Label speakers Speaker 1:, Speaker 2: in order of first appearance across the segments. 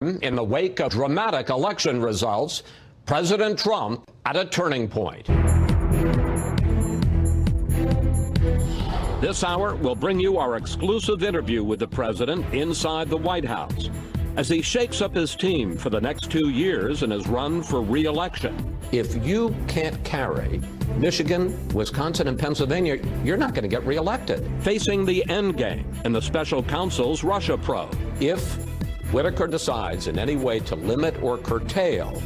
Speaker 1: In the wake of dramatic election results, President Trump at a turning point. This hour, we'll bring you our exclusive interview with the president inside the White House as he shakes up his team for the next 2 years in his run for re-election. If you can't carry Michigan, Wisconsin, and Pennsylvania, you're not going to get re-elected. Facing the endgame in the special counsel's Russia probe. If Whitaker decides in any way to limit or curtail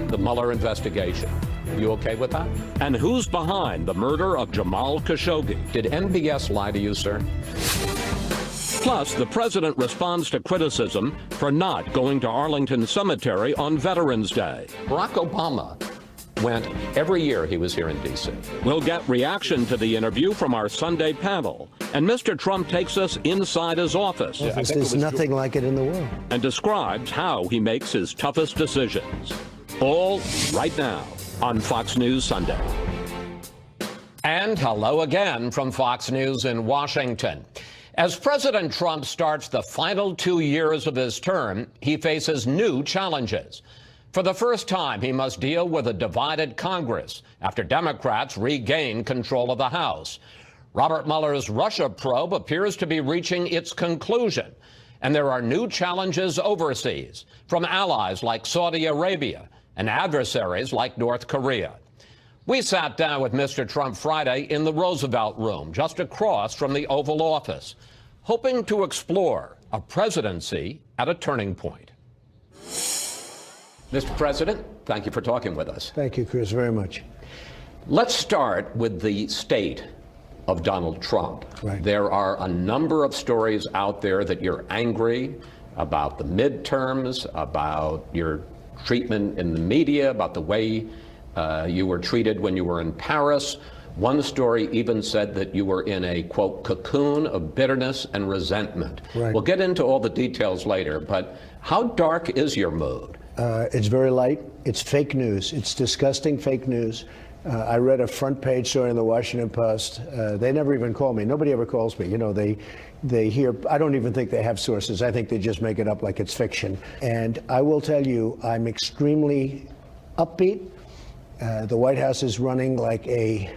Speaker 1: the Mueller investigation, you okay with that? And who's behind the murder of Jamal Khashoggi? Did NBS lie to you, sir? Plus, the president responds to criticism for not going to Arlington Cemetery on Veterans Day. Barack Obama went every year he was here in D.C. We'll get reaction to the interview from our Sunday panel. And Mr. Trump takes us inside his office.
Speaker 2: There's nothing like it in the world.
Speaker 1: And describes how he makes his toughest decisions. All right now on Fox News Sunday. And hello again from Fox News in Washington. As President Trump starts the final 2 years of his term, he faces new challenges. For the first time, he must deal with a divided Congress after Democrats regain control of the House. Robert Mueller's Russia probe appears to be reaching its conclusion, and there are new challenges overseas from allies like Saudi Arabia and adversaries like North Korea. We sat down with Mr. Trump Friday in the Roosevelt Room, just across from the Oval Office, hoping to explore a presidency at a turning point. Mr. President, thank you for talking with us.
Speaker 2: Thank you, Chris, very much.
Speaker 1: Let's start with the state of Donald Trump.
Speaker 2: Right.
Speaker 1: There are a number of stories out there that you're angry about the midterms, about your treatment in the media, about the way you were treated when you were in Paris. One story even said that you were in a, quote, cocoon of bitterness and resentment.
Speaker 2: Right.
Speaker 1: We'll get into all the details later, but how dark is your mood?
Speaker 2: It's very light. It's fake news. It's disgusting fake news. I read a front page story in the Washington Post. They never even call me. Nobody ever calls me. You know, they hear, I don't even think they have sources. I think they just make it up like it's fiction. And I will tell you, I'm extremely upbeat. The White House is running like a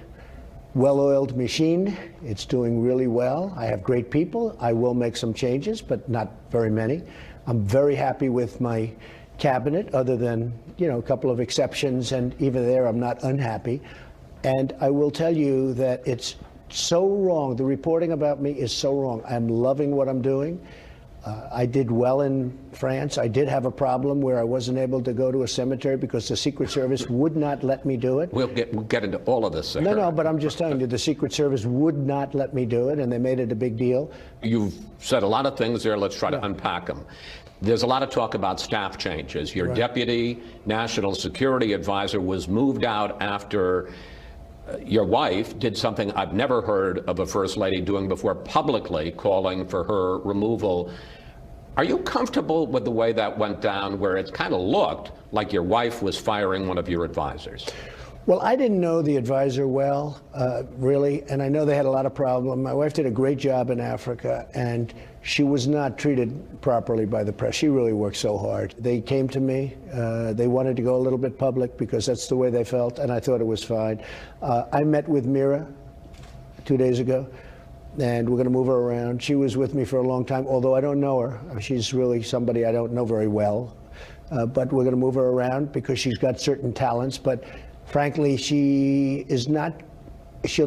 Speaker 2: well-oiled machine. It's doing really well. I have great people. I will make some changes, but not very many. I'm very happy with my cabinet, other than, you know, a couple of exceptions, and even there I'm not unhappy. And I will tell you that it's so wrong. The reporting about me is so wrong. I'm loving what I'm doing. I did well in France. I did have a problem where I wasn't able to go to a cemetery because the Secret Service would not let me do it.
Speaker 1: We'll get into all of this, sir.
Speaker 2: No, but I'm just telling you, the Secret Service would not let me do it, and they made it a big deal.
Speaker 1: You've said a lot of things there. Let's try to unpack them. There's a lot of talk about staff changes. Your deputy national security advisor was moved out after your wife did something I've never heard of a first lady doing before, publicly calling for her removal. Are you comfortable with the way that went down, where it kind of looked like your wife was firing one of your advisors?
Speaker 2: Well, I didn't know the advisor well, really, and I know they had a lot of problems. My wife did a great job in Africa, and she was not treated properly by the press. She really worked so hard. They came to me. They wanted to go a little bit public because that's the way they felt, and I thought it was fine. I met with Mira 2 days ago, and we're going to move her around. She was with me for a long time, although I don't know her. She's really somebody I don't know very well, but we're going to move her around because she's got certain talents, but frankly, she'll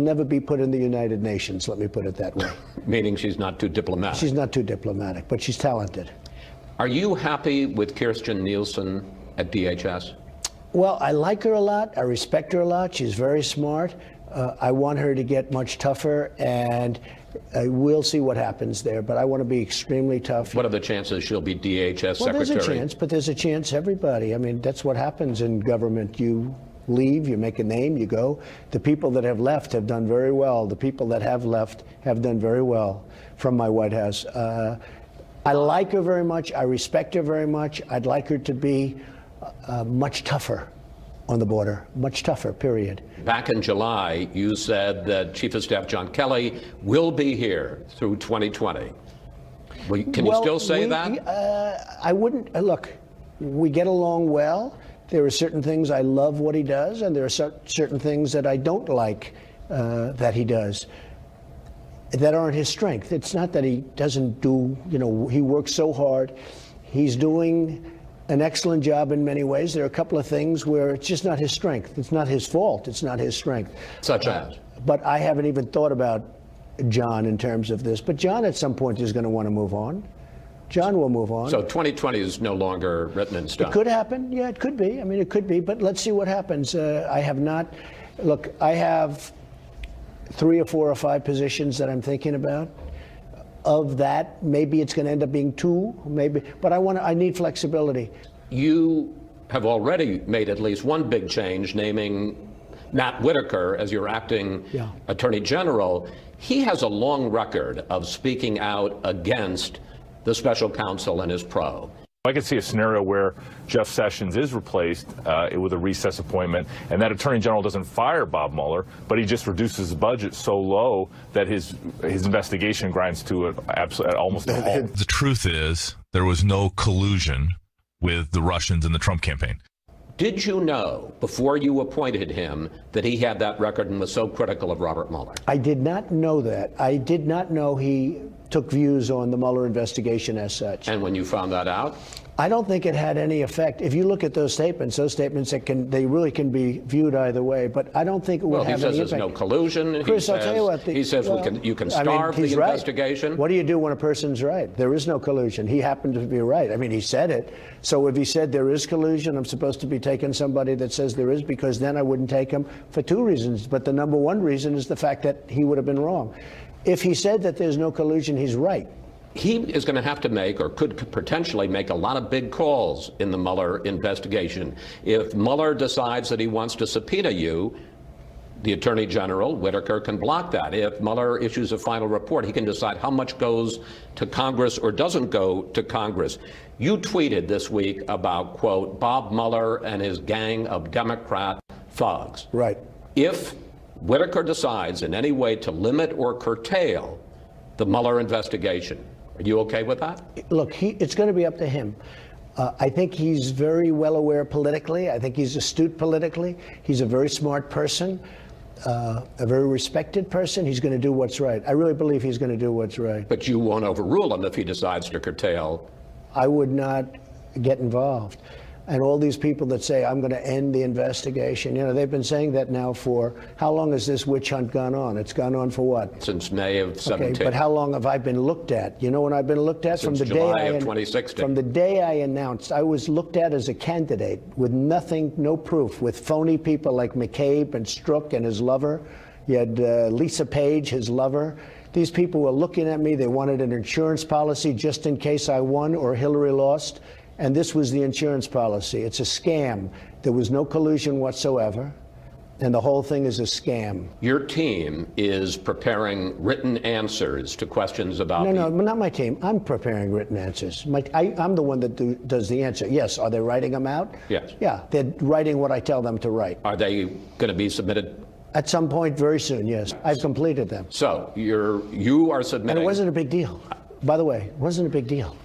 Speaker 2: never be put in the United Nations, let me put it that way.
Speaker 1: Meaning she's not too diplomatic?
Speaker 2: She's not too diplomatic, but she's talented.
Speaker 1: Are you happy with Kirstjen Nielsen at DHS?
Speaker 2: Well, I like her a lot. I respect her a lot. She's very smart. I want her to get much tougher, and we'll see what happens there. But I want to be extremely tough.
Speaker 1: What are the chances she'll be DHS secretary?
Speaker 2: Well, there's a chance, but there's a chance everybody. I mean, that's what happens in government. You leave, you make a name, you go. The people that have left have done very well. The people that have left have done very well from my White House. I like her very much. I respect her very much. I'd like her to be much tougher on the border, much tougher, period.
Speaker 1: Back in July, you said that Chief of Staff John Kelly will be here through 2020. Well, can you still say that?
Speaker 2: I wouldn't. Look, we get along well. There are certain things I love what he does, and there are certain things that I don't like that he does that aren't his strength. It's not that he doesn't do, he works so hard. He's doing an excellent job in many ways. There are a couple of things where it's just not his strength. It's not his fault. It's not his strength.
Speaker 1: Such as?
Speaker 2: But I haven't even thought about John in terms of this. But John at some point is going to want to move on. John will move on.
Speaker 1: So 2020 is no longer written in stone.
Speaker 2: It could happen. Yeah, it could be. I mean, it could be. But let's see what happens. I have not. Look, I have 3 or 4 or 5 positions that I'm thinking about. Of that, maybe it's going to end up being 2, maybe. But I need flexibility.
Speaker 1: You have already made at least one big change, naming Matt Whitaker as your acting Attorney General. He has a long record of speaking out against the special counsel and his probe.
Speaker 3: I could see a scenario where Jeff Sessions is replaced with a recess appointment, and that Attorney General doesn't fire Bob Mueller, but he just reduces his budget so low that his investigation grinds to almost a halt.
Speaker 4: The truth is, there was no collusion with the Russians in the Trump campaign.
Speaker 1: Did you know, before you appointed him, that he had that record and was so critical of Robert Mueller?
Speaker 2: I did not know that. I did not know he took views on the Mueller investigation as such.
Speaker 1: And when you found that out?
Speaker 2: I don't think it had any effect. If you look at those statements they really can be viewed either way. But I don't think it would have any impact.
Speaker 1: He says there's no collusion.
Speaker 2: Chris, I'll tell you what.
Speaker 1: He says you can starve the investigation.
Speaker 2: What do you do when a person's right? There is no collusion. He happened to be right. I mean, he said it. So if he said there is collusion, I'm supposed to be taking somebody that says there is, because then I wouldn't take him for 2 reasons. But the number one reason is the fact that he would have been wrong. If he said that there's no collusion, he's right.
Speaker 1: He is going to have to make, or could potentially make, a lot of big calls in the Mueller investigation. If Mueller decides that he wants to subpoena you, the Attorney General, Whitaker, can block that. If Mueller issues a final report, he can decide how much goes to Congress or doesn't go to Congress. You tweeted this week about, quote, Bob Mueller and his gang of Democrat thugs.
Speaker 2: Right.
Speaker 1: If Whitaker decides in any way to limit or curtail the Mueller investigation, are you okay with that?
Speaker 2: Look, it's going to be up to him. I think he's very well aware politically. I think he's astute politically. He's a very smart person, a very respected person. He's going to do what's right. I really believe he's going to do what's right.
Speaker 1: But you won't overrule him if he decides to curtail.
Speaker 2: I would not get involved. And all these people that say, I'm going to end the investigation, they've been saying that now for, how long has this witch hunt gone on? It's gone on for what?
Speaker 1: Since May of 17.
Speaker 2: Okay, but how long have I been looked at? You know when I've been looked at?
Speaker 1: Since July of 2016.
Speaker 2: From the day I announced, I was looked at as a candidate with nothing, no proof, with phony people like McCabe and Strzok and his lover. You had Lisa Page, his lover. These people were looking at me. They wanted an insurance policy just in case I won or Hillary lost. And this was the insurance policy. It's a scam. There was no collusion whatsoever. And the whole thing is a scam.
Speaker 1: Your team is preparing written answers to questions about...
Speaker 2: No, not my team. I'm preparing written answers. I'm the one that does the answer. Yes. Are they writing them out?
Speaker 1: Yes.
Speaker 2: Yeah. They're writing what I tell them to write.
Speaker 1: Are they going to be submitted?
Speaker 2: At some point very soon, yes. I've completed them.
Speaker 1: So you are submitting...
Speaker 2: And it wasn't a big deal. By the way, it wasn't a big deal.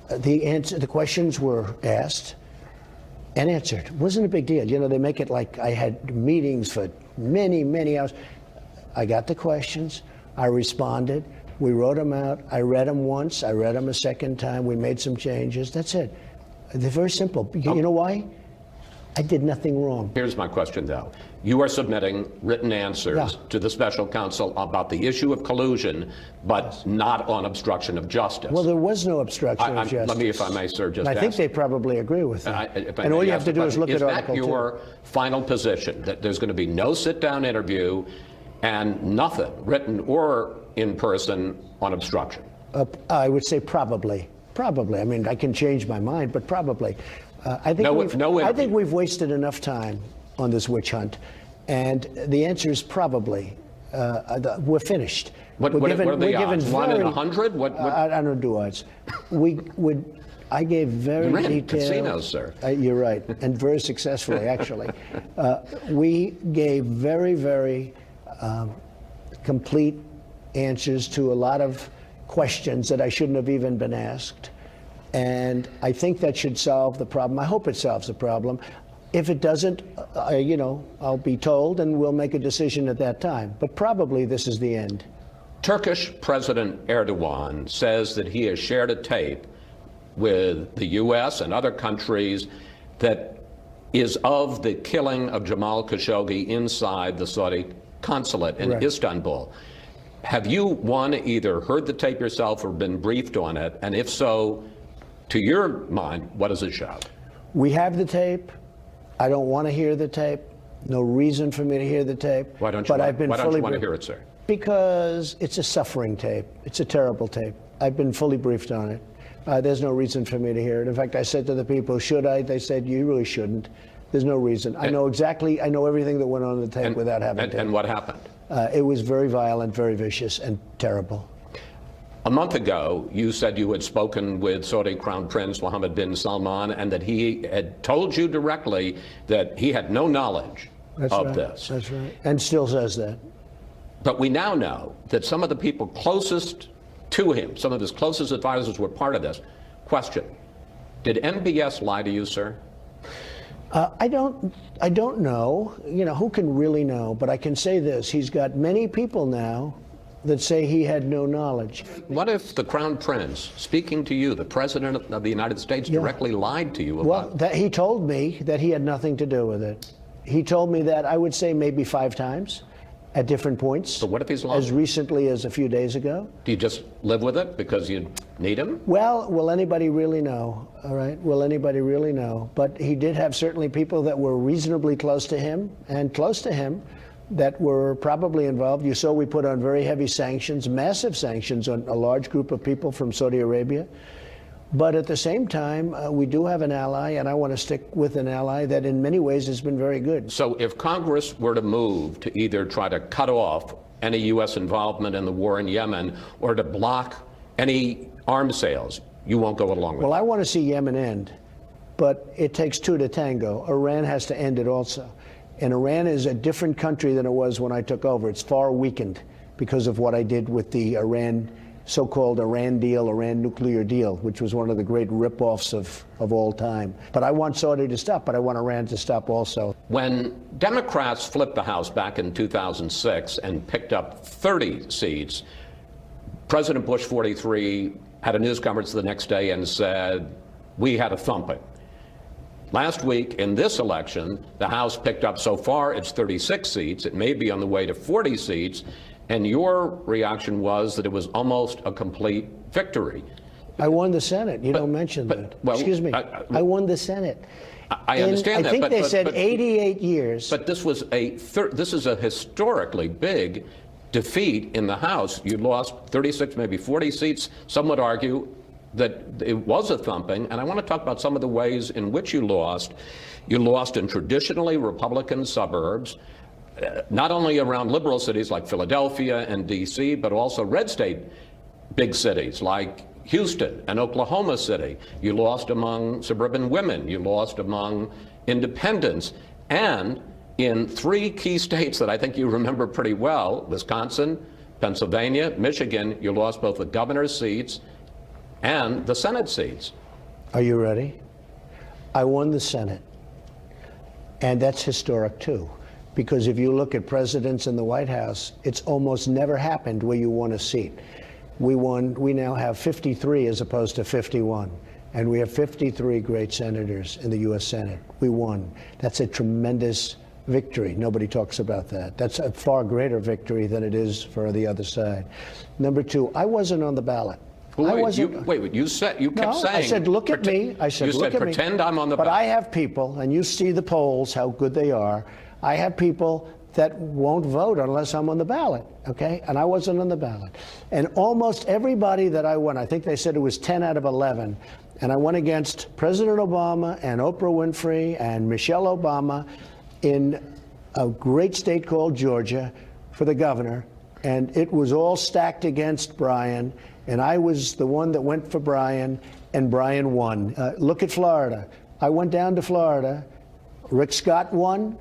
Speaker 2: The questions were asked and answered. It wasn't a big deal. They make it like I had meetings for many, many hours. I got the questions. I responded. We wrote them out. I read them once. I read them a second time. We made some changes. That's it. They're very simple. You know why? I did nothing wrong.
Speaker 1: Here's my question, though. You are submitting written answers to the special counsel about the issue of collusion, but not on obstruction of justice.
Speaker 2: Well, there was no obstruction of justice.
Speaker 1: Let me, if I may, sir, just
Speaker 2: I think they probably agree with that.
Speaker 1: And
Speaker 2: all you have to do is look at Article 2.
Speaker 1: Is that your final position, that there's going to be no sit-down interview and nothing, written or in person, on obstruction?
Speaker 2: I would say probably. Probably. I mean, I can change my mind, but probably. I think we've wasted enough time on this witch hunt, and the answer is probably. We're finished.
Speaker 1: What are the odds? 1 in 100?
Speaker 2: I don't do odds. I gave very detailed
Speaker 1: casinos, sir.
Speaker 2: You're right, and very successfully, actually. We gave very, very complete answers to a lot of questions that I shouldn't have even been asked. And I think that should solve the problem. I hope it solves the problem. If it doesn't, I'll be told and we'll make a decision at that time. But probably this is the end.
Speaker 1: Turkish President Erdogan says that he has shared a tape with the U.S. and other countries that is of the killing of Jamal Khashoggi inside the Saudi consulate in Istanbul. Have you, one, either heard the tape yourself or been briefed on it? And if so, to your mind, what does it show?
Speaker 2: We have the tape. I don't want to hear the tape. No reason for me to hear the tape.
Speaker 1: Why don't you, why don't you want to hear it, sir?
Speaker 2: Because it's a suffering tape. It's a terrible tape. I've been fully briefed on it. There's no reason for me to hear it. In fact, I said to the people, should I? They said, you really shouldn't. There's no reason. I know everything that went on the tape without having to.
Speaker 1: And what happened?
Speaker 2: It was very violent, very vicious, and terrible.
Speaker 1: A month ago, you said you had spoken with Saudi Crown Prince Mohammed bin Salman and that he had told you directly that he had no knowledge of this.
Speaker 2: That's right. And still says that.
Speaker 1: But we now know that some of the people closest to him, some of his closest advisors were part of this. Question, did MBS lie to you, sir?
Speaker 2: I don't know. Who can really know? But I can say this. He's got many people now that say he had no knowledge.
Speaker 1: What if the Crown Prince, speaking to you, the President of the United States, directly lied to you about
Speaker 2: it? Well, he told me that he had nothing to do with it. He told me that, I would say, maybe 5 times at different points.
Speaker 1: But what if he's lying?
Speaker 2: As recently as a few days ago.
Speaker 1: Do you just live with it because you need him?
Speaker 2: Well, will anybody really know? All right. Will anybody really know? But he did have certainly people that were reasonably close to him that were probably involved. You saw we put on very heavy sanctions, massive sanctions on a large group of people from Saudi Arabia. But at the same time, we do have an ally, and I want to stick with an ally that in many ways has been very good.
Speaker 1: So if Congress were to move to either try to cut off any U.S. involvement in the war in Yemen or to block any arms sales, you won't go along with it?
Speaker 2: Well, I want to see Yemen end, but it takes 2 to tango. Iran has to end it also. And Iran is a different country than it was when I took over. It's far weakened because of what I did with the so-called Iran deal, Iran nuclear deal, which was one of the great rip-offs of all time. But I want Saudi to stop, but I want Iran to stop also.
Speaker 1: When Democrats flipped the House back in 2006 and picked up 30 seats, President Bush 43 had a news conference the next day and said, we had a thumping. Last week, in this election, the House picked up, so far, it's 36 seats. It may be on the way to 40 seats. And your reaction was that it was almost a complete victory.
Speaker 2: I won the Senate. You don't mention that. Well, excuse me. I won the Senate.
Speaker 1: I understand that.
Speaker 2: I think they said 88 years.
Speaker 1: But this was this is a historically big defeat in the House. You lost 36, maybe 40 seats. Some would argue that it was a thumping, and I want to talk about some of the ways in which you lost. You lost in traditionally Republican suburbs, not only around liberal cities like Philadelphia and D.C., but also red state big cities like Houston and Oklahoma City. You lost among suburban women. You lost among independents. And in 3 key states that I think you remember pretty well, Wisconsin, Pennsylvania, Michigan, you lost both the governor's seats and the Senate seats.
Speaker 2: Are you ready? I won the Senate. And that's historic, too. Because if you look at presidents in the White House, it's almost never happened where you won a seat. We now have 53 as opposed to 51. And we have 53 great senators in the U.S. Senate. We won. That's a tremendous victory. Nobody talks about that. That's a far greater victory than it is for the other side. Number 2, I wasn't on the ballot.
Speaker 1: Well, wait, you kept saying.
Speaker 2: I said, look at me. I said, look at me.
Speaker 1: You said, pretend I'm on the ballot.
Speaker 2: But I have people, and you see the polls, how good they are. I have people that won't vote unless I'm on the ballot, okay? And I wasn't on the ballot. And almost everybody that I won, I think they said it was 10 out of 11, and I went against President Obama and Oprah Winfrey and Michelle Obama in a great state called Georgia for the governor, and it was all stacked against Brian. And I was the one that went for Brian, and Brian won. Look at Florida. I went down to Florida. Rick Scott won.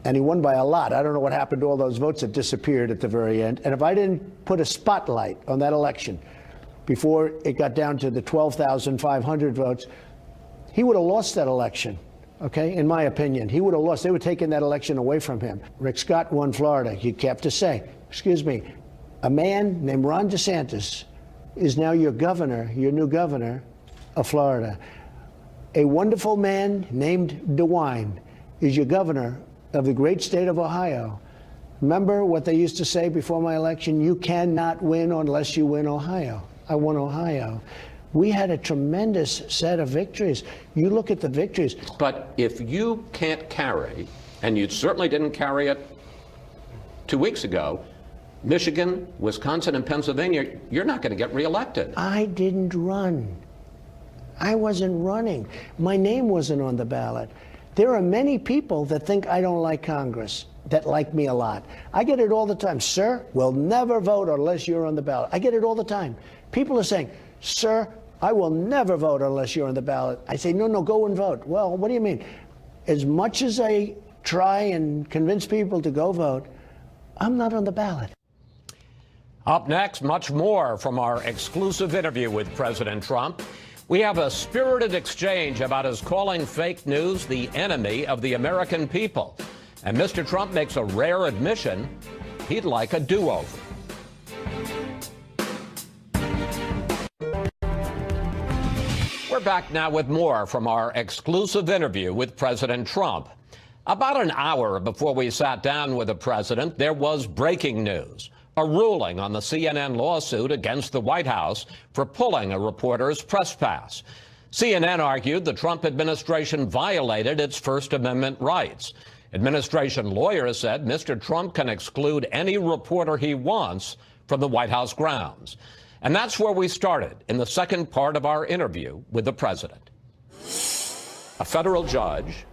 Speaker 2: And he won by a lot. I don't know what happened to all those votes that disappeared at the very end. And if I didn't put a spotlight on that election before it got down to the 12,500 votes, he would have lost that election, okay? In my opinion, he would have lost. They were taking that election away from him. Rick Scott won Florida. You have to say, excuse me, a man named Ron DeSantis is now your governor, your new governor of Florida. A wonderful man named DeWine is your governor of the great state of Ohio. Remember what they used to say before my election? You cannot win unless you win Ohio. I won Ohio. We had a tremendous set of victories. You look at the victories.
Speaker 1: But if you can't carry, and you certainly didn't carry it 2 weeks ago, Michigan, Wisconsin, and Pennsylvania, you're not going to get reelected.
Speaker 2: I didn't run. I wasn't running. My name wasn't on the ballot. There are many people that think I don't like Congress, that like me a lot. I get it all the time. Sir, we'll never vote unless you're on the ballot. I get it all the time. People are saying, sir, I will never vote unless you're on the ballot. I say, no, no, go and vote. Well, what do you mean? As much as I try and convince people to go vote, I'm not on the ballot.
Speaker 1: Up next, much more from our exclusive interview with President Trump. We have a spirited exchange about his calling fake news the enemy of the American people. And Mr. Trump makes a rare admission he'd like a do-over. We're back now with more from our exclusive interview with President Trump. About an hour before we sat down with the president, there was breaking news. A ruling on the CNN lawsuit against the White House for pulling a reporter's press pass. CNN argued the Trump administration violated its First Amendment rights. Administration lawyers said Mr. Trump can exclude any reporter he wants from the White House grounds. And that's where we started in the second part of our interview with the president. A federal judge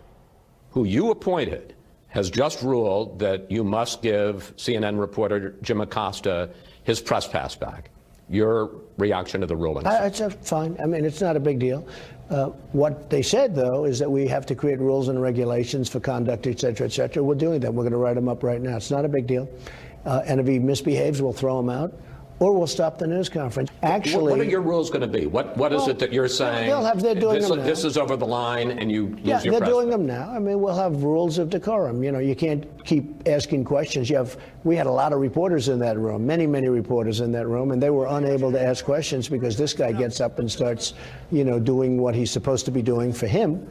Speaker 1: who you appointed has just ruled that you must give CNN reporter Jim Acosta his press pass back. Your reaction to the ruling?
Speaker 2: It's fine. I mean, it's not a big deal. What they said, though, is that we have to create rules and regulations for conduct, et cetera, et cetera. We're doing that. We're going to write them up right now. It's not a big deal. And if he misbehaves, we'll throw him out. Or we'll stop the news conference. Actually,
Speaker 1: what are your rules going to be? What is it that you're saying?
Speaker 2: They're doing them now.
Speaker 1: This is over the line, and you lose your
Speaker 2: Yeah, they're
Speaker 1: press
Speaker 2: doing them now. I mean, we'll have rules of decorum. You know, you can't keep asking questions. We had a lot of reporters in that room, many reporters in that room, and they were unable to ask questions because this guy gets up and starts, doing what he's supposed to be doing for him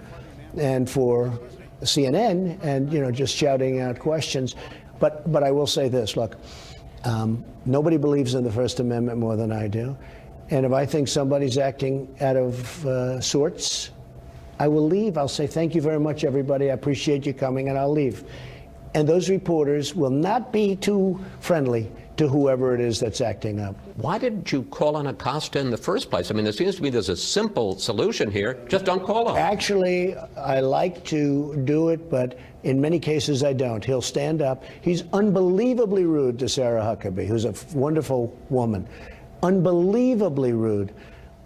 Speaker 2: and for CNN, and just shouting out questions. But I will say this: look. Nobody believes in the First Amendment more than I do. And if I think somebody's acting out of sorts, I will leave. I'll say, thank you very much, everybody. I appreciate you coming, and I'll leave. And those reporters will not be too friendly to whoever it is that's acting up.
Speaker 1: Why didn't you call on Acosta in the first place? I mean, there seems to me there's a simple solution here. Just don't call him.
Speaker 2: Actually, I like to do it, but in many cases I don't. He'll stand up. He's unbelievably rude to Sarah Huckabee, who's a wonderful woman. Unbelievably rude.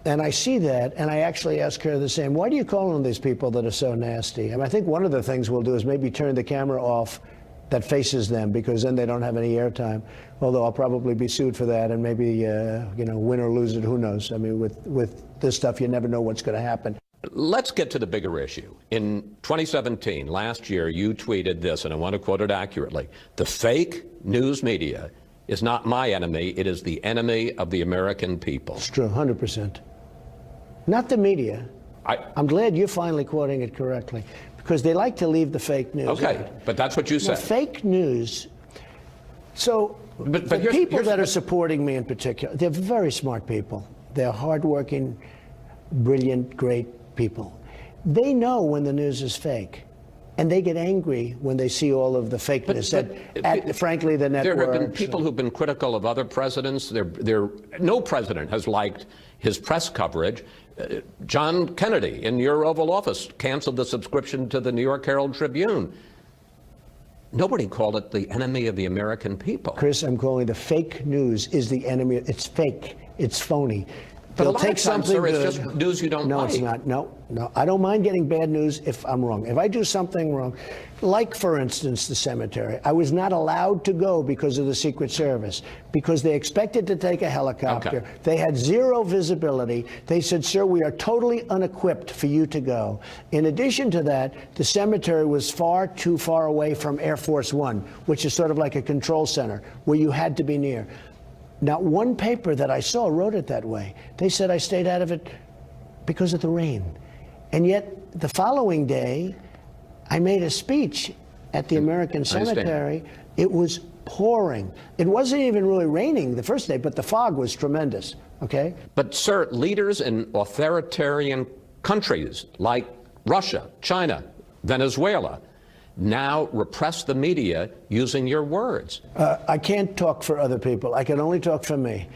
Speaker 2: And I see that, and I actually ask her the same. Why do you call on these people that are so nasty? I mean, I think one of the things we'll do is maybe turn the camera off that faces them, because then they don't have any airtime. Although I'll probably be sued for that, and maybe, win or lose it, who knows? I mean, with this stuff, you never know what's going to happen.
Speaker 1: Let's get to the bigger issue. In 2017, last year, you tweeted this, and I want to quote it accurately. The fake news media is not my enemy. It is the enemy of the American people.
Speaker 2: It's true, 100%. Not the media. I'm glad you're finally quoting it correctly, because they like to leave the fake news.
Speaker 1: Okay, but that's what you said.
Speaker 2: Fake news. So
Speaker 1: but
Speaker 2: the people that are supporting me in particular, they're very smart people. They're hardworking, brilliant, great people. They know when the news is fake, and they get angry when they see all of the fakeness. Frankly, the networks.
Speaker 1: There have been people who've been critical of other presidents. No president has liked his press coverage. John Kennedy, in your Oval Office, canceled the subscription to the New York Herald Tribune. Nobody called it the enemy of the American people.
Speaker 2: Chris, I'm calling the fake news is the enemy. It's fake. It's phony.
Speaker 1: But a
Speaker 2: They'll
Speaker 1: lot
Speaker 2: take
Speaker 1: of times,
Speaker 2: something
Speaker 1: sir,
Speaker 2: good.
Speaker 1: it's just news you don't
Speaker 2: No,
Speaker 1: like.
Speaker 2: it's not. No. I don't mind getting bad news if I'm wrong. If I do something wrong, like, for instance, the cemetery, I was not allowed to go because of the Secret Service, because they expected to take a helicopter.
Speaker 1: Okay.
Speaker 2: They had zero visibility. They said, sir, we are totally unequipped for you to go. In addition to that, the cemetery was far too far away from Air Force One, which is sort of like a control center where you had to be near. Not one paper that I saw wrote it that way. They said I stayed out of it because of the rain. And yet, the following day, I made a speech at the American Cemetery. It was pouring. It wasn't even really raining the first day, but the fog was tremendous, okay?
Speaker 1: But, sir, leaders in authoritarian countries like Russia, China, Venezuela, now repress the media using your words.
Speaker 2: I can't talk for other people. I can only talk for me.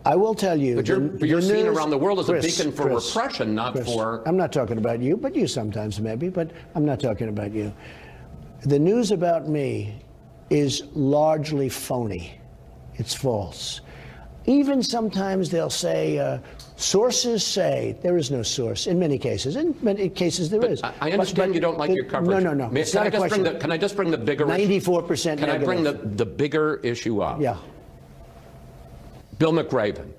Speaker 2: I will tell you.
Speaker 1: But you're seen around the world as a beacon for repression, not for...
Speaker 2: I'm not talking about you, but you sometimes maybe, but I'm not talking about you. The news about me is largely phony. It's false. Even sometimes they'll say, sources say. There is no source in many cases. In many cases there is.
Speaker 1: I understand you don't like your coverage.
Speaker 2: No. It's not a question.
Speaker 1: Can I just bring the bigger
Speaker 2: 94%
Speaker 1: Can I bring the bigger issue up?
Speaker 2: Yeah.
Speaker 1: Bill McRaven,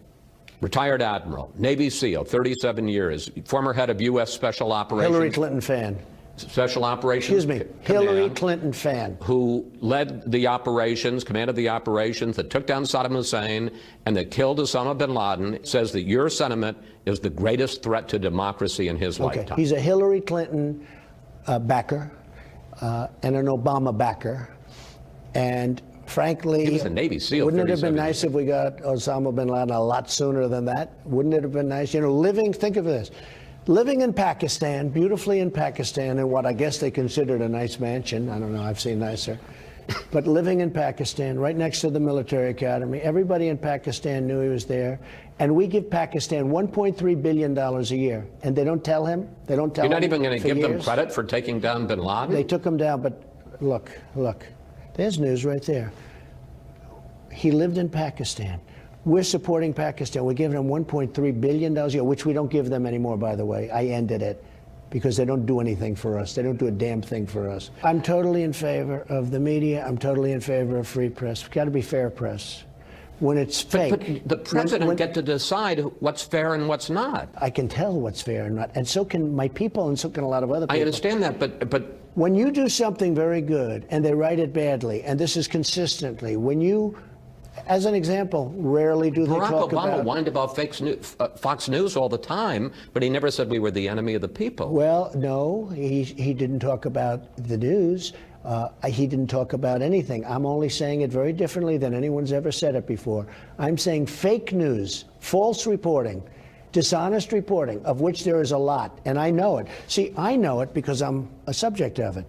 Speaker 1: retired admiral, Navy SEAL, 37 years, former head of U.S. Special Operations.
Speaker 2: Hillary Clinton fan.
Speaker 1: Special Operations.
Speaker 2: Excuse me, Hillary Clinton fan.
Speaker 1: Who led the operations, commanded the operations that took down Saddam Hussein and that killed Osama bin Laden, says that your sentiment is the greatest threat to democracy in his lifetime.
Speaker 2: He's a Hillary Clinton backer and an Obama backer. And frankly,
Speaker 1: he was a Navy SEAL.
Speaker 2: Wouldn't it have been nice if we got Osama bin Laden a lot sooner than that? Wouldn't it have been nice? You know, think of this. Living in Pakistan, beautifully in Pakistan, in what I guess they considered a nice mansion. I don't know, I've seen nicer. But living in Pakistan, right next to the military academy, everybody in Pakistan knew he was there. And we give Pakistan $1.3 billion a year. And they don't tell him. They don't tell him.
Speaker 1: You're not even going to give
Speaker 2: years.
Speaker 1: them credit for taking down bin Laden?
Speaker 2: They took him down, but look. There's news right there. He lived in Pakistan. We're supporting Pakistan. We're giving them $1.3 billion a year, which we don't give them anymore, by the way. I ended it because they don't do anything for us. They don't do a damn thing for us. I'm totally in favor of the media. I'm totally in favor of free press. We've got to be fair press. When it's fake.
Speaker 1: But the president get to decide what's fair and what's not.
Speaker 2: I can tell what's fair and not. And so can my people, and so can a lot of other people.
Speaker 1: I understand that, but
Speaker 2: when you do something very good and they write it badly, and this is consistently, when you, as an example, rarely do they talk about...
Speaker 1: Barack Obama whined about Fox News all the time, but he never said we were the enemy of the people.
Speaker 2: Well, no, he didn't talk about the news. He didn't talk about anything. I'm only saying it very differently than anyone's ever said it before. I'm saying fake news, false reporting, dishonest reporting, of which there is a lot, and I know it. See, I know it because I'm a subject of it.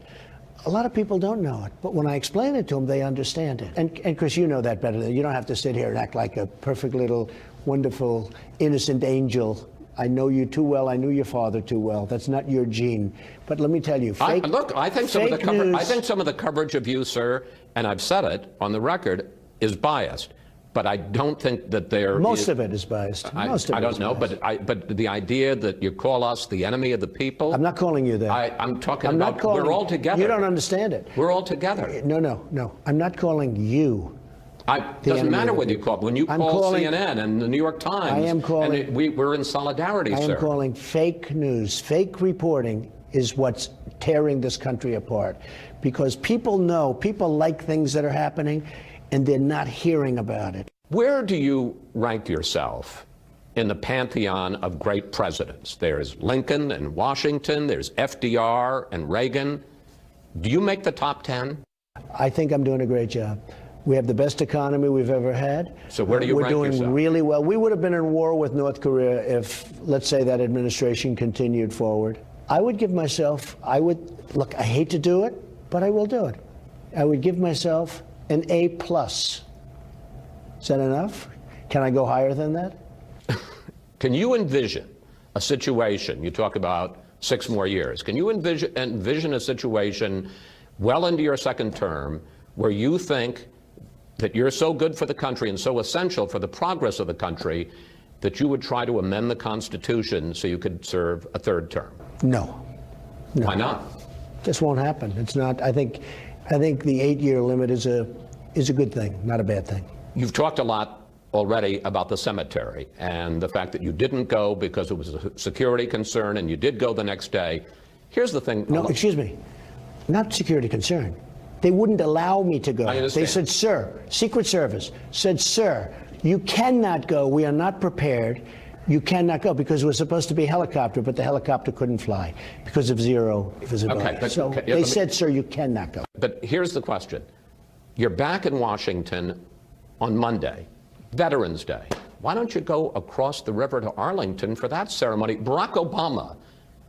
Speaker 2: A lot of people don't know it, but when I explain it to them, they understand it. And Chris, you know that better. You don't have to sit here and act like a perfect little, wonderful, innocent angel. I know you too well. I knew your father too well. That's not your gene. But let me tell you, I think some
Speaker 1: of the coverage of you, sir, and I've said it on the record, is biased. But I don't think that
Speaker 2: most of it is biased.
Speaker 1: I don't know, but the idea that you call us the enemy of the people.
Speaker 2: I'm not calling you that.
Speaker 1: I'm talking about we're all together.
Speaker 2: You don't understand it.
Speaker 1: We're all together.
Speaker 2: No. I'm not calling you.
Speaker 1: It doesn't matter what you call. When you call CNN and the New York Times,
Speaker 2: I am calling.
Speaker 1: And we're in solidarity, sir.
Speaker 2: I am calling fake news, fake reporting is what's tearing this country apart, because people like things that are happening, and they're not hearing about it.
Speaker 1: Where do you rank yourself in the pantheon of great presidents? There's Lincoln and Washington, there's FDR and Reagan. Do you make the top 10?
Speaker 2: I think I'm doing a great job. We have the best economy we've ever had.
Speaker 1: So where do you rank yourself?
Speaker 2: We're doing really well. We would have been in war with North Korea if, let's say, that administration continued forward. I would give myself, look, I hate to do it, but I will do it. I would give myself an A+. Is that enough? Can I go higher than that?
Speaker 1: Can you envision a situation, you talk about 6 more years, can you envision a situation well into your second term where you think that you're so good for the country and so essential for the progress of the country that you would try to amend the Constitution so you could serve a third term?
Speaker 2: No.
Speaker 1: Why not?
Speaker 2: Just won't happen. It's not. I think the 8-year limit is a good thing, not a bad thing.
Speaker 1: You've talked a lot already about the cemetery and the fact that you didn't go because it was a security concern, and you did go the next day. Here's the thing.
Speaker 2: No, excuse me. Not security concern. They wouldn't allow me to go.
Speaker 1: I understand.
Speaker 2: They said, sir, Secret Service said, sir, you cannot go. We are not prepared. You cannot go, because it was supposed to be a helicopter, but the helicopter couldn't fly because of zero visibility.
Speaker 1: Okay,
Speaker 2: so they said, sir, you cannot go.
Speaker 1: But here's the question. You're back in Washington on Monday, Veterans Day. Why don't you go across the river to Arlington for that ceremony? Barack Obama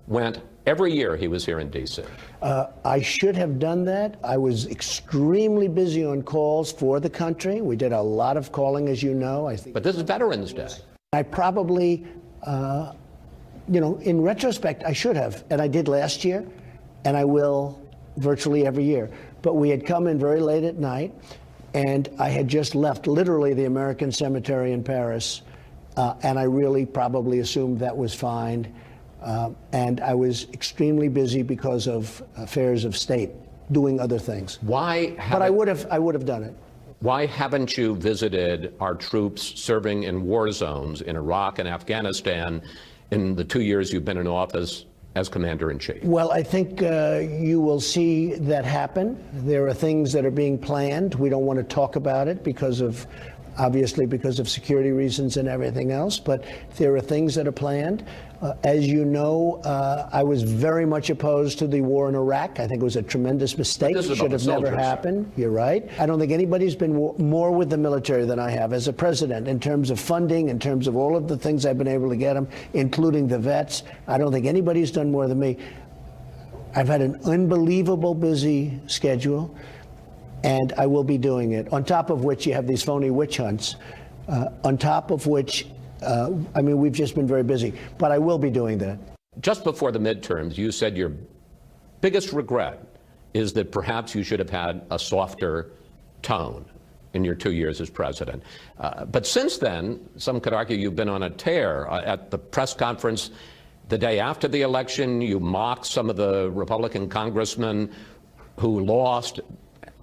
Speaker 1: went every year he was here in D.C.
Speaker 2: I should have done that. I was extremely busy on calls for the country. We did a lot of calling, as you know.
Speaker 1: But this is Veterans Day.
Speaker 2: I probably, in retrospect, I should have, and I did last year, and I will virtually every year. But we had come in very late at night, and I had just left, literally, the American Cemetery in Paris, and I really probably assumed that was fine. And I was extremely busy because of affairs of state, doing other things.
Speaker 1: Why?
Speaker 2: But I would have done it.
Speaker 1: Why haven't you visited our troops serving in war zones in Iraq and Afghanistan in the 2 years you've been in office as Commander-in-Chief?
Speaker 2: Well, I think you will see that happen. There are things that are being planned. We don't want to talk about it obviously because of security reasons and everything else, but there are things that are planned. As you know, I was very much opposed to the war in Iraq. I think it was a tremendous mistake. It should have never happened. You're right. I don't think anybody's been more with the military than I have as a president in terms of funding, in terms of all of the things I've been able to get them, including the vets. I don't think anybody's done more than me. I've had an unbelievable busy schedule, and I will be doing it. On top of which, you have these phony witch hunts. On top of which, we've just been very busy. But I will be doing that.
Speaker 1: Just before the midterms, you said your biggest regret is that perhaps you should have had a softer tone in your 2 years as president. But since then, some could argue you've been on a tear. At the press conference the day after the election, you mocked some of the Republican congressmen who lost,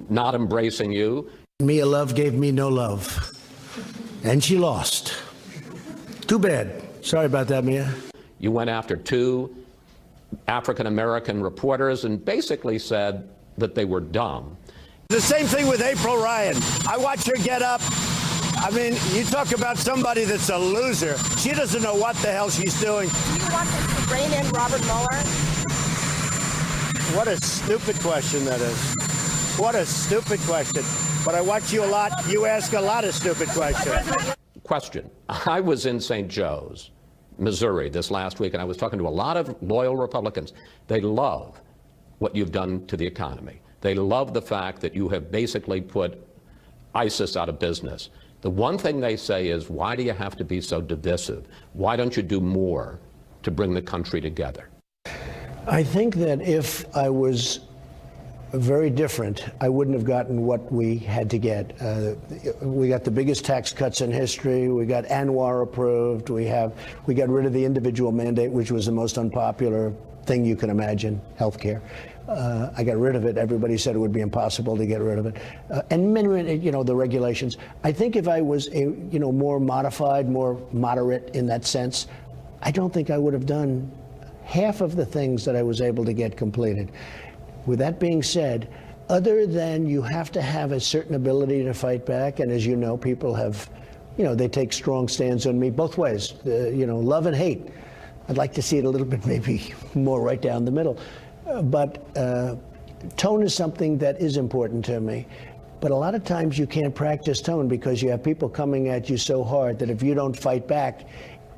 Speaker 1: not embracing you.
Speaker 2: Mia Love gave me no love, and she lost. Too bad. Sorry about that, Mia.
Speaker 1: You went after 2 African-American reporters and basically said that they were dumb.
Speaker 5: The same thing with April Ryan. I watch her get up. I mean, you talk about somebody that's a loser. She doesn't know what the hell she's doing.
Speaker 6: You want us to rein in Robert Mueller?
Speaker 5: What a stupid question that is. What a stupid question. But I watch you a lot. You ask a lot of stupid questions.
Speaker 1: Question. I was in St. Joe's, Missouri this last week, and I was talking to a lot of loyal Republicans. They love what you've done to the economy. They love the fact that you have basically put ISIS out of business. The one thing they say is, why do you have to be so divisive? Why don't you do more to bring the country together?
Speaker 2: I think that if I was very different, I wouldn't have gotten what we had to get. We got the biggest tax cuts in history. We got Anwar approved. We got rid of the individual mandate, which was the most unpopular thing you can imagine, healthcare. I got rid of it. Everybody said it would be impossible to get rid of it. And many, the regulations. I think if I was, more modified, more moderate in that sense, I don't think I would have done half of the things that I was able to get completed. With that being said, other than you have to have a certain ability to fight back, and as you know, people have, they take strong stands on me both ways, love and hate. I'd like to see it a little bit maybe more right down the middle. But tone is something that is important to me. But a lot of times you can't practice tone because you have people coming at you so hard that if you don't fight back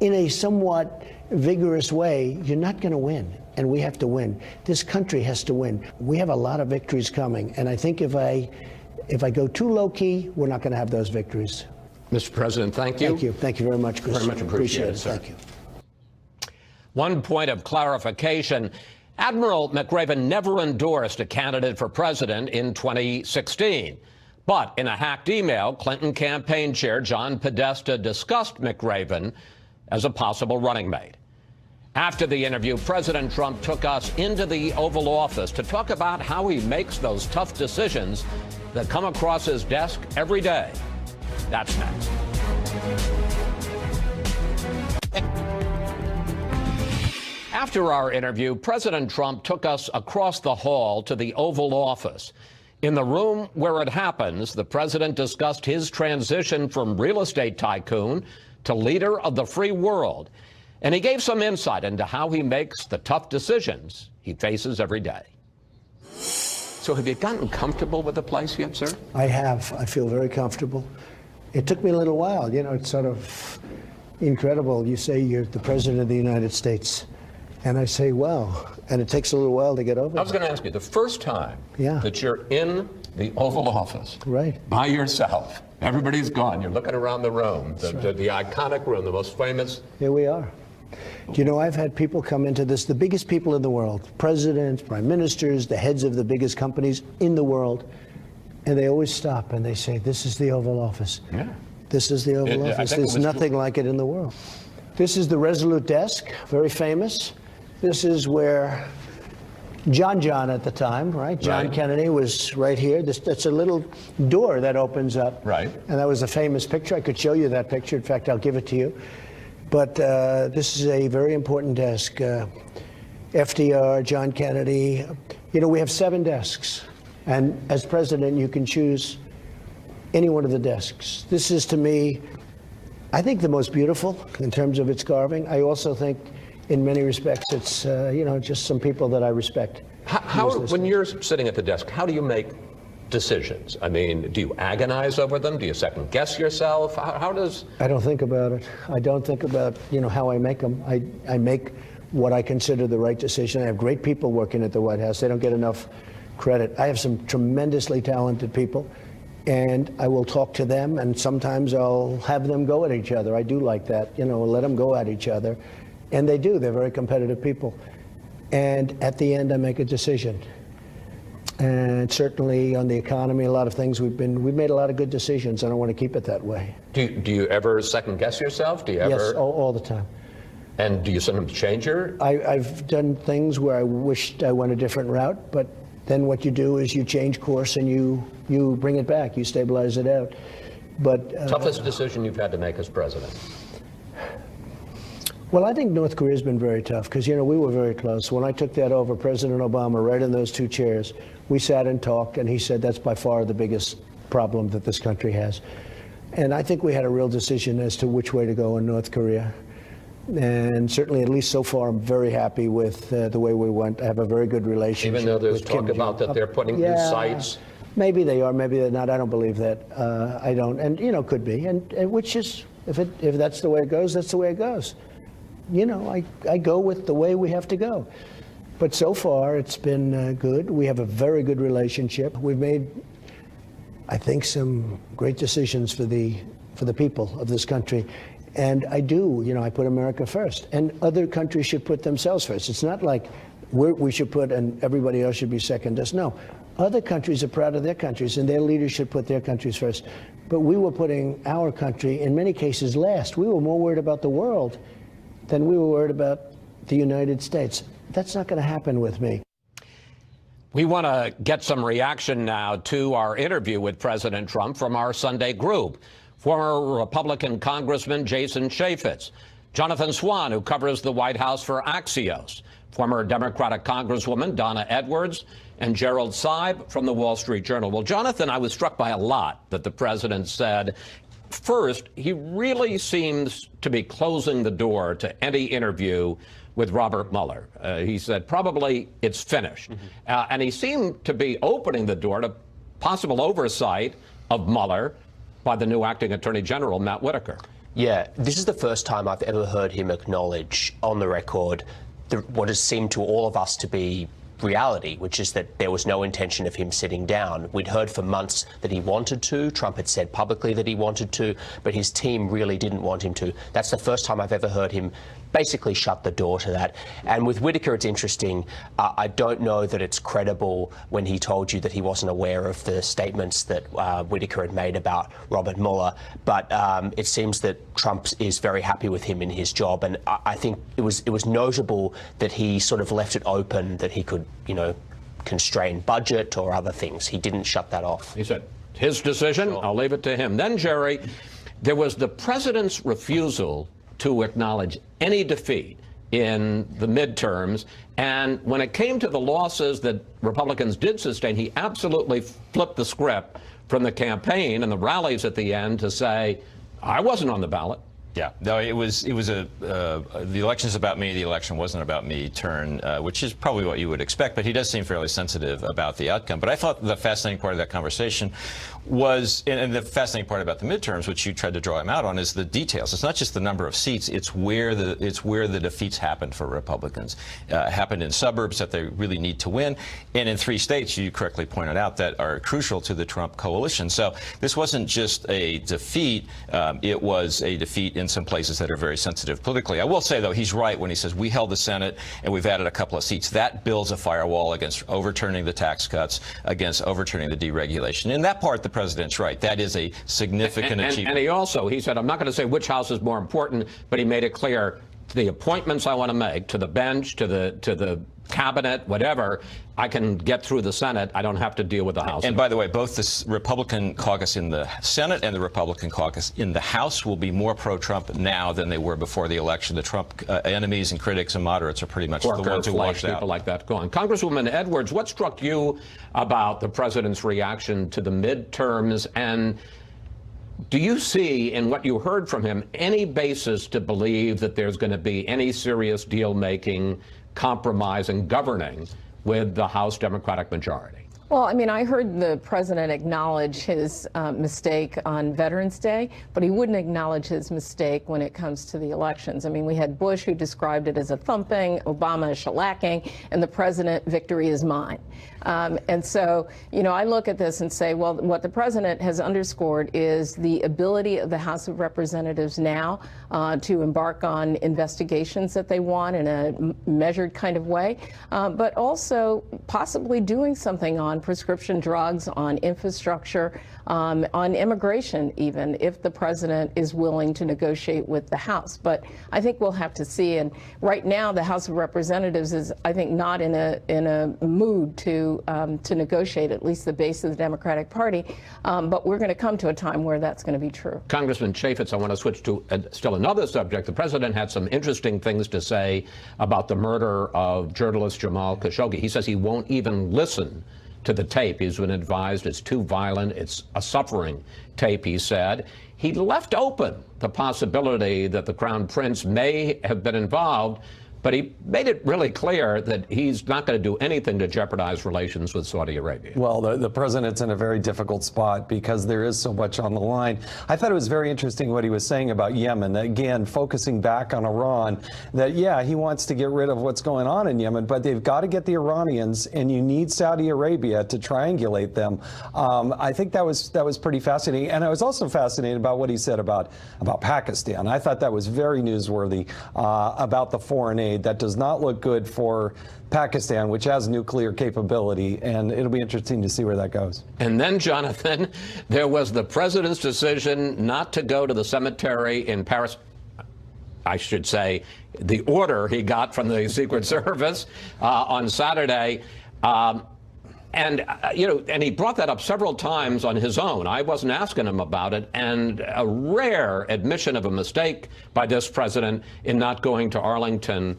Speaker 2: in a somewhat vigorous way, you're not going to win. And we have to win. This country has to win. We have a lot of victories coming. And I think if I go too low key, we're not going to have those victories.
Speaker 1: Mr. President, thank you.
Speaker 2: Thank you. Thank you very much, Chris.
Speaker 1: Very much appreciated, sir.
Speaker 2: Thank you.
Speaker 1: One point of clarification. Admiral McRaven never endorsed a candidate for president in 2016. But in a hacked email, Clinton campaign chair John Podesta discussed McRaven as a possible running mate. After the interview, President Trump took us into the Oval Office to talk about how he makes those tough decisions that come across his desk every day. That's next. After our interview, President Trump took us across the hall to the Oval Office. In the room where it happens, the president discussed his transition from real estate tycoon to leader of the free world. And he gave some insight into how he makes the tough decisions he faces every day. So have you gotten comfortable with the place yet, sir?
Speaker 2: I have. I feel very comfortable. It took me a little while. You know, it's sort of incredible. You say you're the president of the United States. And I say, wow. And it takes a little while to get over.
Speaker 1: I was going to ask you, the first time
Speaker 2: Yeah.
Speaker 1: that you're in the Oval Office
Speaker 2: Right.
Speaker 1: by yourself, everybody's gone, you're looking around the room, the iconic room, the most famous.
Speaker 2: Here we are. Do you know, I've had people come into this, the biggest people in the world, presidents, prime ministers, the heads of the biggest companies in the world, and they always stop and they say, this is the Oval Office.
Speaker 1: Yeah.
Speaker 2: This is the Oval Office. There's nothing like it in the world. This is the Resolute desk, very famous. This is where John at the time, right? John Kennedy was right here. That's a little door that opens up.
Speaker 1: Right.
Speaker 2: And that was a famous picture. I could show you that picture. In fact, I'll give it to you. But this is a very important desk. FDR, John Kennedy. You know, we have 7 desks. And as president, you can choose any one of the desks. This is, to me, I think the most beautiful in terms of its carving. I also think, in many respects, it's, you know, just some people that I respect.
Speaker 1: When you're sitting at the desk, how do you make decisions? I mean, do you agonize over them? Do you second guess yourself? How does...
Speaker 2: I don't think about it. I don't think about, you know, how I make them. I make what I consider the right decision. I have great people working at the White House. They don't get enough credit. I have some tremendously talented people, and I will talk to them, and sometimes I'll have them go at each other. I do like that, you know, let them go at each other. And they do. They're very competitive people. And at the end, I make a decision. And certainly on the economy, a lot of things we've made a lot of good decisions, and I want to keep it that way.
Speaker 1: Do you ever second guess yourself? Do you ever?
Speaker 2: Yes, all the time.
Speaker 1: And do you sometimes change your?
Speaker 2: I've done things where I wished I went a different route, but then what you do is you change course and you bring it back, you stabilize it out. But
Speaker 1: toughest decision you've had to make as president?
Speaker 2: Well, I think North Korea's been very tough because, you know, we were very close. When I took that over, President Obama, right in those 2 chairs, we sat and talked, and he said that's by far the biggest problem that this country has. And I think we had a real decision as to which way to go in North Korea. And certainly, at least so far, I'm very happy with the way we went. I have a very good relationship.
Speaker 1: Even though there's talk about that they're putting new sites?
Speaker 2: Maybe they are, maybe they're not. I don't believe that. I don't. And, you know, could be. And which is, if that's the way it goes, that's the way it goes. You know, I go with the way we have to go. But so far, it's been good. We have a very good relationship. We've made, I think, some great decisions for the people of this country. And I do, you know, I put America first. And other countries should put themselves first. It's not like we should put and everybody else should be second us. No. Other countries are proud of their countries, and their leaders should put their countries first. But we were putting our country, in many cases, last. We were more worried about the world than we were worried about the United States. That's not going to happen with me.
Speaker 1: We want to get some reaction now to our interview with President Trump from our Sunday group. Former Republican Congressman Jason Chaffetz, Jonathan Swan, who covers the White House for Axios, former Democratic Congresswoman Donna Edwards, and Gerald Seib from the Wall Street Journal. Well, Jonathan, I was struck by a lot that the president said. First, he really seems to be closing the door to any interview with Robert Mueller. He said probably it's finished. And he seemed to be opening the door to possible oversight of Mueller by the new acting Attorney General, Matt Whitaker.
Speaker 7: Yeah, this is the first time I've ever heard him acknowledge on the record what has seemed to all of us to be reality, which is that there was no intention of him sitting down. We'd heard for months that he wanted to. Trump had said publicly that he wanted to, but his team really didn't want him to. That's the first time I've ever heard him basically shut the door to that. And with Whitaker, it's interesting. I don't know that it's credible when he told you that he wasn't aware of the statements that Whitaker had made about Robert Mueller, but it seems that Trump is very happy with him in his job, and I think it was notable that he sort of left it open that he could, constrain budget or other things. He didn't shut that off.
Speaker 1: He said, his decision, I'll leave it to him. Then, Jerry, there was the president's refusal to acknowledge any defeat in the midterms. And when it came to the losses that Republicans did sustain, he absolutely flipped the script from the campaign and the rallies at the end to say, I wasn't on the ballot.
Speaker 8: Yeah, no, it was the election's about me, the election wasn't about me turn, which is probably what you would expect, but he does seem fairly sensitive about the outcome. But I thought the fascinating part of that conversation was, and the fascinating part about the midterms, which you tried to draw him out on, is the details. It's not just the number of seats, it's where the defeats happened for Republicans. Happened in suburbs that they really need to win, and in 3 states, you correctly pointed out, that are crucial to the Trump coalition. So this wasn't just a defeat, it was a defeat in some places that are very sensitive politically. I will say, though, he's right when he says we held the Senate and we've added a couple of seats. That builds a firewall against overturning the tax cuts, against overturning the deregulation. In that part, the president's right. That is a significant achievement.
Speaker 1: And he said, I'm not going to say which house is more important, but he made it clear, the appointments I want to make to the bench, to the cabinet, whatever, I can get through the Senate. I don't have to deal with the House.
Speaker 8: And by the way, both the Republican caucus in the Senate and the Republican caucus in the House will be more pro-Trump now than they were before the election. The Trump enemies and critics and moderates are pretty much the ones who washed out.
Speaker 1: People like that going. Congresswoman Edwards, what struck you about the president's reaction to the midterms, and do you see in what you heard from him any basis to believe that there's going to be any serious deal-making, compromise, and governing with the House Democratic majority?
Speaker 9: Well, I mean, I heard the president acknowledge his mistake on Veterans Day, but he wouldn't acknowledge his mistake when it comes to the elections. I mean, we had Bush, who described it as a thumping, Obama as shellacking, and the president, victory is mine. And so, I look at this and say, well, what the president has underscored is the ability of the House of Representatives now to embark on investigations that they want in a measured kind of way, but also possibly doing something on prescription drugs, on infrastructure, on immigration even, if the president is willing to negotiate with the House. But I think we'll have to see. And right now, the House of Representatives is, I think, not in a mood to negotiate, at least the base of the Democratic Party. But we're going to come to a time where that's going to be true.
Speaker 1: Congressman Chaffetz, I want to switch to still another subject. The president had some interesting things to say about the murder of journalist Jamal Khashoggi. He says he won't even listen to the tape. He's been advised it's too violent. It's a suffering tape, he said. He left open the possibility that the Crown Prince may have been involved, but he made it really clear that he's not going to do anything to jeopardize relations with Saudi Arabia.
Speaker 10: Well, the president's in a very difficult spot because there is so much on the line. I thought it was very interesting what he was saying about Yemen. Again, focusing back on Iran, that, yeah, he wants to get rid of what's going on in Yemen, but they've got to get the Iranians, and you need Saudi Arabia to triangulate them. I think that was pretty fascinating. And I was also fascinated about what he said about Pakistan. I thought that was very newsworthy about the foreign aid. That does not look good for Pakistan, which has nuclear capability, and it'll be interesting to see where that goes.
Speaker 1: And then, Jonathan, there was the president's decision not to go to the cemetery in Paris. I should say the order he got from the Secret Service on Saturday. And he brought that up several times on his own. I wasn't asking him about it. And a rare admission of a mistake by this president in not going to Arlington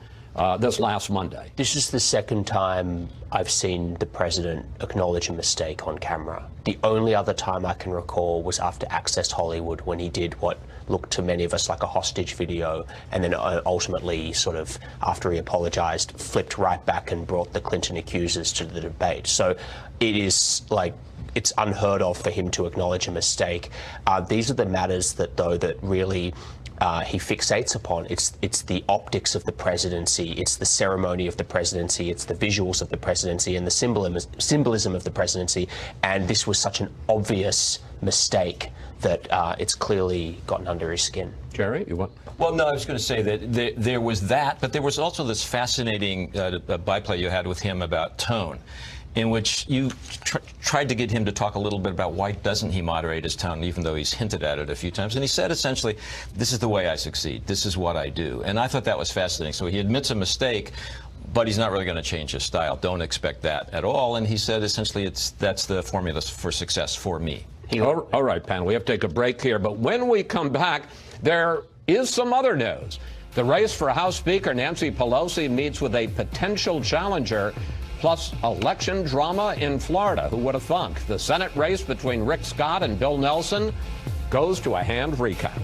Speaker 1: this last Monday.
Speaker 7: This is the second time I've seen the president acknowledge a mistake on camera. The only other time I can recall was after Access Hollywood, when he did what looked to many of us like a hostage video, and then ultimately, sort of, after he apologized, flipped right back and brought the Clinton accusers to the debate. So it is like, it's unheard of for him to acknowledge a mistake. These are the matters that really he fixates upon. It's the optics of the presidency, it's the ceremony of the presidency, it's the visuals of the presidency, and the symbolism of the presidency. And this was such an obvious mistake that it's clearly gotten under his skin.
Speaker 1: Jerry, you want?
Speaker 8: Well, no, I was going to say that there was that, but there was also this fascinating byplay you had with him about tone, in which you tried to get him to talk a little bit about why doesn't he moderate his tone, even though he's hinted at it a few times. And he said essentially, this is the way I succeed. This is what I do. And I thought that was fascinating. So he admits a mistake, but he's not really going to change his style. Don't expect that at all. And he said essentially that's the formula for success for me.
Speaker 1: All right, panel, we have to take a break here. But when we come back, there is some other news. The race for House Speaker Nancy Pelosi meets with a potential challenger, plus election drama in Florida. Who would have thunk? The Senate race between Rick Scott and Bill Nelson goes to a hand recount.